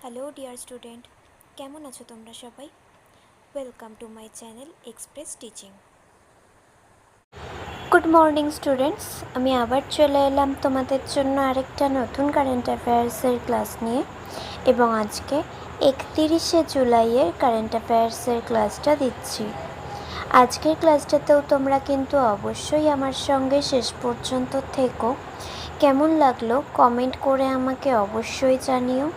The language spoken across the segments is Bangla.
হ্যালো ডিয়ার স্টুডেন্ট, কেমন আছো তোমরা সবাই? Welcome to my channel express teaching. Good morning students, আমি আবার চলে এলাম তোমাদের জন্য আরেকটা নতুন কারেন্ট অ্যাফেয়ার্সের ক্লাস নিয়ে। এবং আজকে 31শে জুলাইয়ের কারেন্ট অ্যাফেয়ার্সের ক্লাসটা দিচ্ছি। আজকের ক্লাসটাতেও তোমরা কিন্তু অবশ্যই আমার সঙ্গে শেষ পর্যন্ত থেকো। কেমন লাগলো কমেন্ট করে আমাকে অবশ্যই জানিও।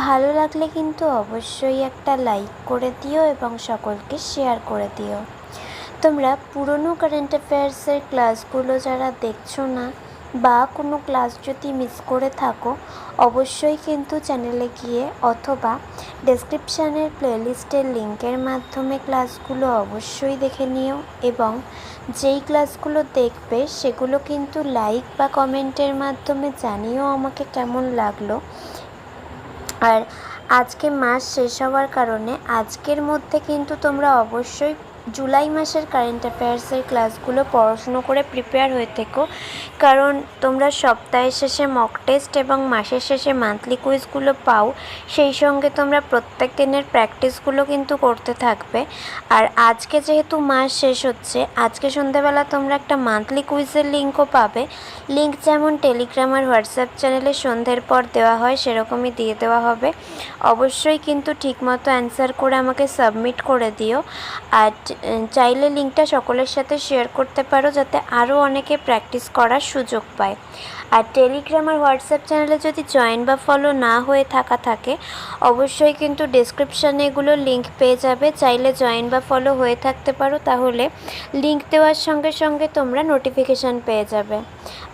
ভালো লাগলে কিন্তু অবশ্যই একটা লাইক করে দিও এবং সকলকে শেয়ার করে দিও। তোমরা পুরনো কারেন্ট অ্যাফেয়ার্সের ক্লাসগুলো যারা দেখছো না বা কোনো ক্লাস যদি মিস করে থাকো, অবশ্যই কিন্তু চ্যানেলে গিয়ে অথবা ডেসক্রিপশানের প্লেলিস্টের লিঙ্কের মাধ্যমে ক্লাসগুলো অবশ্যই দেখে নিও। এবং যেই ক্লাসগুলো দেখবে সেগুলো কিন্তু লাইক বা কমেন্টের মাধ্যমে জানিও আমাকে কেমন লাগলো। আর আজকে মাস শেষ হওয়ার কারণে আজকের মধ্যে কিন্তু তোমরা অবশ্যই জুলাই মাসের কারেন্ট অ্যাফেয়ার্সের ক্লাসগুলো পড়াশুনো করে প্রিপেয়ার হয়ে থেকো। কারণ তোমরা সপ্তাহের শেষে মক টেস্ট এবং মাসের শেষে মান্থলি কুইজগুলো পাও, সেই সঙ্গে তোমরা প্রত্যেক দিনের প্র্যাকটিসগুলো কিন্তু করতে থাকবে। আর আজকে যেহেতু মাস শেষ হচ্ছে, আজকে সন্ধ্যাবেলা তোমরা একটা মান্থলি কুইজের লিঙ্কও পাবে। লিঙ্ক যেমন টেলিগ্রাম আর হোয়াটসঅ্যাপ চ্যানেলে সন্ধ্যের পর দেওয়া হয় সেরকমই দিয়ে দেওয়া হবে। অবশ্যই কিন্তু ঠিকমতো অ্যান্সার করে আমাকে সাবমিট করে দিও। আর চাইলে লিঙ্কটা সকলের সাথে শেয়ার করতে পারো, যাতে আরও অনেকে প্র্যাকটিস করার সুযোগ পায়। আর টেলিগ্রাম আর হোয়াটসঅ্যাপ চ্যানেলে যদি জয়েন বা ফলো না হয়ে থাকে অবশ্যই কিন্তু ডেসক্রিপশানে এগুলোর লিঙ্ক পেয়ে যাবে। চাইলে জয়েন বা ফলো হয়ে থাকতে পারো, তাহলে লিঙ্ক দেওয়ার সঙ্গে সঙ্গে তোমরা নোটিফিকেশান পেয়ে যাবে।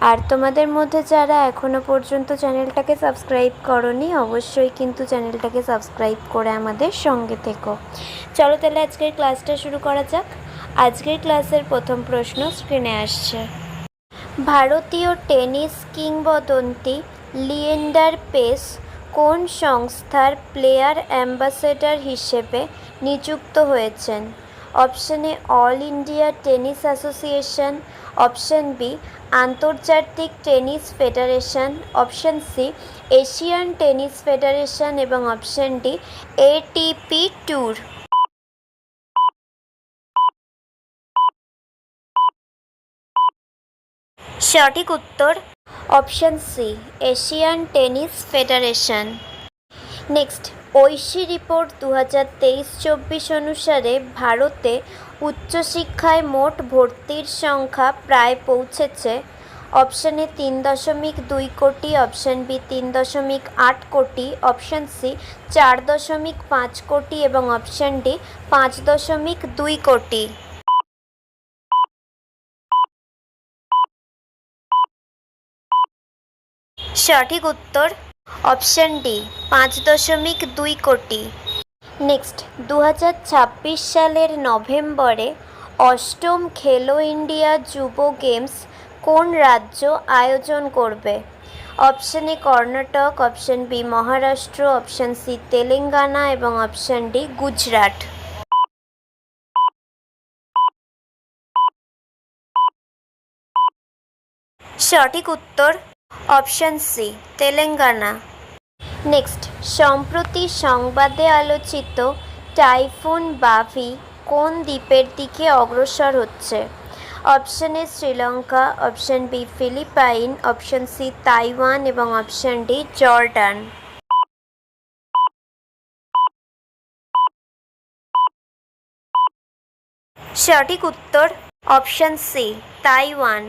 আর তোমাদের মধ্যে যারা এখনও পর্যন্ত চ্যানেলটাকে সাবস্ক্রাইব করোনি, অবশ্যই কিন্তু চ্যানেলটাকে সাবস্ক্রাইব করে আমাদের সঙ্গে থেকো। চলো তাহলে আজকের ক্লাসটা শুরু করা যাক। আজকের ক্লাসের প্রথম প্রশ্ন স্ক্রিনে আসছে। ভারতীয় টেনিস কিংবদন্তি লিয়েন্ডার পেস কোন সংস্থার প্লেয়ার অ্যাম্বাসেডর হিসেবে নিযুক্ত হয়েছেন? Option A All India Tennis Association, option B আন্তর্জাতিক Tennis Federation, option C Asian Tennis Federation এবং অপশন ডি এটিপি ট্যুর। সঠিক উত্তর option C Asian Tennis Federation. Next, AISHE report 2023-24 অনুসারে ভারতে উচ্চশিক্ষায় মোট ভর্তির সংখ্যা প্রায় পৌঁছেছে। অপশন এ 3.2 কোটি, অপশন বি 3.8 কোটি, অপশন সি 4.5 কোটি এবং অপশন ডি 5.2 কোটি। সঠিক উত্তর অপশন ডি 5.2 কোটি। নেক্সট, 2026 সালের নভেম্বরে অষ্টম খেলো ইন্ডিয়া যুব গেমস কোন রাজ্য আয়োজন করবে? Option A Karnataka, option B Maharashtra, option C Telangana এবং অপশন ডি গুজরাট। সঠিক উত্তর অপশন সি তেলেঙ্গানা। নেক্সট, সম্প্রতি সংবাদে আলোচিত টাইফুন বাভি কোন দ্বীপের দিকে অগ্রসর হচ্ছে? Option A Sri Lanka, option B Philippine, option C Taiwan এবং অপশন ডি জর্ডান। সঠিক উত্তর অপশন সি তাইওয়ান।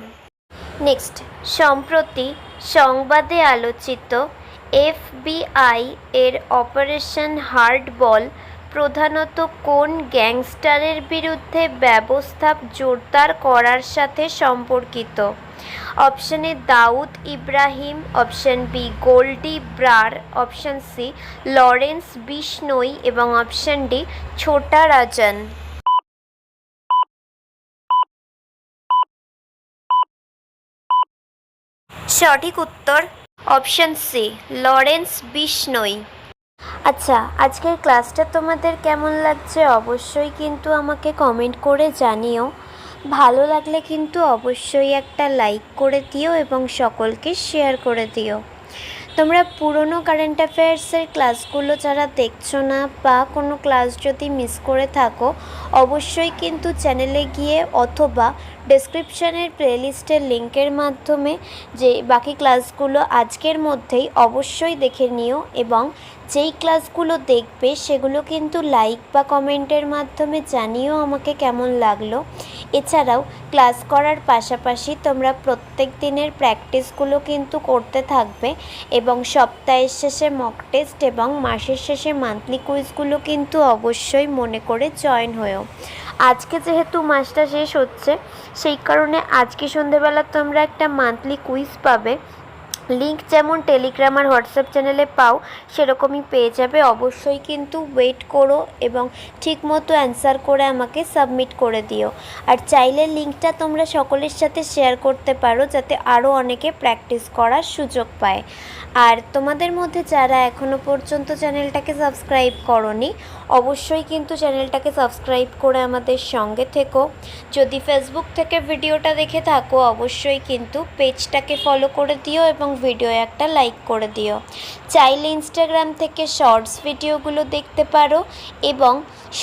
নেক্সট, সম্প্রতি সংবাদে আলোচিত এফবিআই এর অপারেশন হার্ডবল প্রধানত কোন গ্যাংস্টারের বিরুদ্ধে ব্যবস্থা জোরদার করার সাথে সম্পর্কিত? Option A Dawood Ibrahim, option B Goldy Brar, option C Lawrence Bishnoi এবং অপশন ডি ছোটা রাজন। সঠিক উত্তর অপশন সি লরেন্স বিশনোই। আচ্ছা, আজকের ক্লাসটা তোমাদের কেমন লাগছে অবশ্যই কিন্তু আমাকে কমেন্ট করে জানিও। ভালো লাগলে কিন্তু অবশ্যই একটা লাইক করে দিও এবং সকলকে শেয়ার করে দিও। তোমরা পুরনো কারেন্ট অ্যাফেয়ার্সের ক্লাসগুলো যারা দেখছো না বা কোনো ক্লাস যদি মিস করে থাকো, অবশ্যই কিন্তু চ্যানেলে গিয়ে অথবা ডেসক্রিপশানের প্লেলিস্টের লিঙ্কের মাধ্যমে যে বাকি ক্লাসগুলো আজকের মধ্যেই অবশ্যই দেখে নিও, এবং যেই ক্লাসগুলো দেখবে সেগুলো কিন্তু লাইক বা কমেন্টের মাধ্যমে জানিও আমাকে কেমন লাগলো। এছাড়াও ক্লাস করার পাশাপাশি তোমরা প্রত্যেক দিনের প্র্যাকটিসগুলো কিন্তু করতে থাকবে, এবং সপ্তাহের শেষে মক টেস্ট এবং মাসের শেষে মান্থলি কুইজগুলো কিন্তু অবশ্যই মনে করে জয়েন হয়েও। আজকে যেহেতু মাসটা শেষ হচ্ছে, সেই কারণে আজকে সন্ধেবেলা তোমরা একটা মান্থলি কুইজ পাবে। লিঙ্ক যেমন টেলিগ্রাম আর হোয়াটসঅ্যাপ চ্যানেলে পাও সেরকমই পেয়ে যাবে। অবশ্যই কিন্তু ওয়েট করো এবং ঠিকমতো অ্যান্সার করে আমাকে সাবমিট করে দিও। আর চাইলে লিঙ্কটা তোমরা সকলের সাথে শেয়ার করতে পারো, যাতে আরও অনেকে প্র্যাকটিস করার সুযোগ পায়। আর তোমাদের মধ্যে যারা এখনও পর্যন্ত চ্যানেলটাকে সাবস্ক্রাইব করোনি, অবশ্যই কিন্তু চ্যানেলটাকে সাবস্ক্রাইব করে আমাদের সঙ্গে থেকো। যদি ফেসবুক থেকে ভিডিওটা দেখে থাকো, অবশ্যই কিন্তু পেজটাকে ফলো করে দিও এবং ভিডিও একটা লাইক করে দিও। চাইলে ইনস্টাগ্রাম থেকে শর্টস ভিডিওগুলো দেখতে পারো, এবং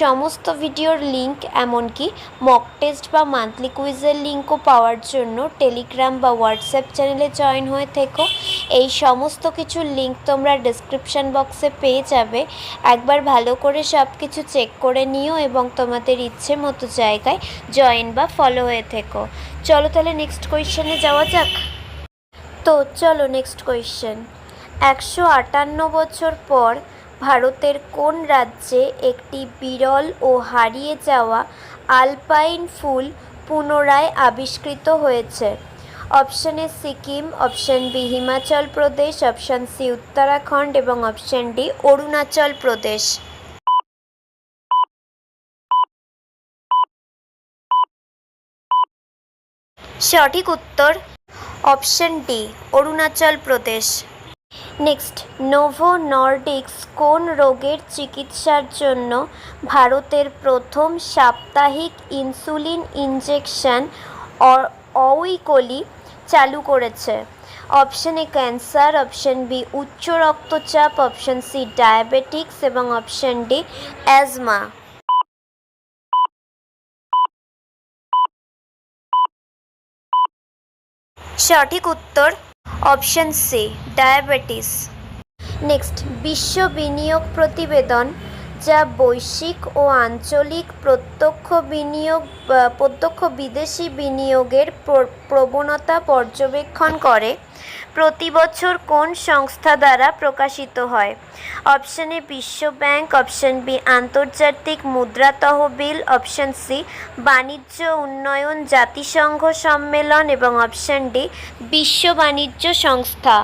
সমস্ত ভিডিওর লিঙ্ক এমনকি মক টেস্ট বা মান্থলি কুইজের লিঙ্কও পাওয়ার জন্য টেলিগ্রাম বা হোয়াটসঅ্যাপ চ্যানেলে জয়েন হয়ে থেকো। এই সমস্ত কিছুর লিঙ্ক তোমরা ডেসক্রিপশান বক্সে পেয়ে যাবে। একবার ভালো করে সব কিছু চেক করে নিও এবং তোমাদের ইচ্ছে মতো জায়গায় জয়েন বা ফলো হয়ে থেকো। চলো তাহলে নেক্সট কোয়েশ্চেনে যাওয়া যাক। তো চলো নেক্সট কোয়েশ্চেন। 158 বছর পর ভারতের কোন রাজ্যে একটি বিরল ও হারিয়ে যাওয়া আলপাইন ফুল পুনরায় আবিষ্কৃত হয়েছে? Option A Sikkim, option B Himachal Pradesh, option C Uttarakhand এবং অপশান ডি অরুণাচল প্রদেশ। সঠিক উত্তর option D Arunachal Pradesh. Next, Novo Nordisk কোন রোগের চিকিৎসার জন্য ভারতের প্রথম সাপ্তাহিক ইনসুলিন ইনজেকশন অউইকলি চালু করেছে? Option A cancer, option B উচ্চ রক্তচাপ, অপশান সি ডায়াবেটিক্স এবং অপশান ডি অ্যাজমা। সঠিক উত্তর অপশান সি ডায়াবেটিস। নেক্সট, বিশ্ব বিনিয়োগ প্রতিবেদন, যা বৈশ্বিক ও আঞ্চলিক প্রত্যক্ষ বিদেশি বিনিয়োগের প্রবণতা পর্যবেক্ষণ করে, প্রতি বছর কোন সংস্থা দ্বারা প্রকাশিত হয়? অপশান এ বিশ্ব ব্যাংক, অপশান বি আন্তর্জাতিক মুদ্রা তহবিল, অপশান সি বাণিজ্য উন্নয়ন জাতিসংঘ সম্মেলন এবং অপশান ডি বিশ্ব বাণিজ্য সংস্থা।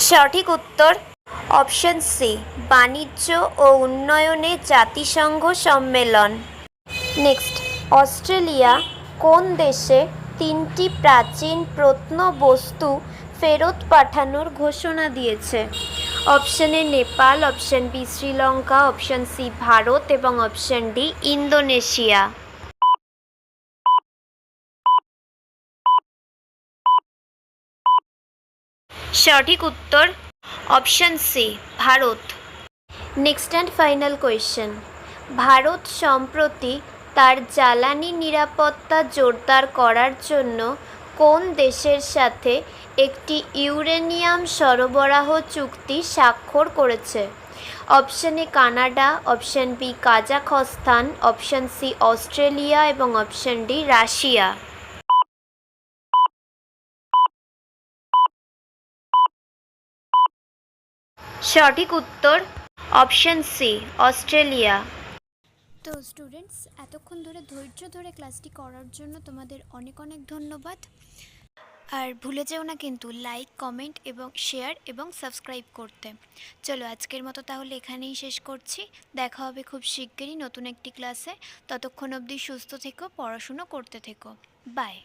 সঠিক উত্তর অপশান সি বাণিজ্য ও উন্নয়নে জাতিসংঘ সম্মেলন। নেক্সট, অস্ট্রেলিয়া কোন দেশে 3টি প্রাচীন প্রত্নবস্তু ফেরত পাঠানোর ঘোষণা দিয়েছে? Option A Nepal, option B Sri Lanka, option C Bharat এবং অপশান ডি ইন্দোনেশিয়া। সঠিক উত্তর option C Bharat. Next and final question. Bharat সম্প্রতি তার জ্বালানি নিরাপত্তা জোরদার করার জন্য কোন দেশের সাথে একটি ইউরেনিয়াম সরবরাহ চুক্তি স্বাক্ষর করেছে? Option A Canada, option B Kazakhstan, option C Australia এবং অপশান ডি রাশিয়া। সঠিক উত্তর অপশান সি অস্ট্রেলিয়া। তো স্টুডেন্টস, এতক্ষণ ধরে ধৈর্য ধরে ক্লাসটি করার জন্য তোমাদের অনেক অনেক ধন্যবাদ। আর ভুলে যেও না কিন্তু লাইক, কমেন্ট এবং শেয়ার এবং সাবস্ক্রাইব করতে। চলো আজকের মতো তাহলে এখানেই শেষ করছি। দেখা হবে খুব শিগগিরই নতুন একটি ক্লাসে। ততক্ষণ অবধি সুস্থ থেকো, পড়াশুনো করতে থেকো। বাই।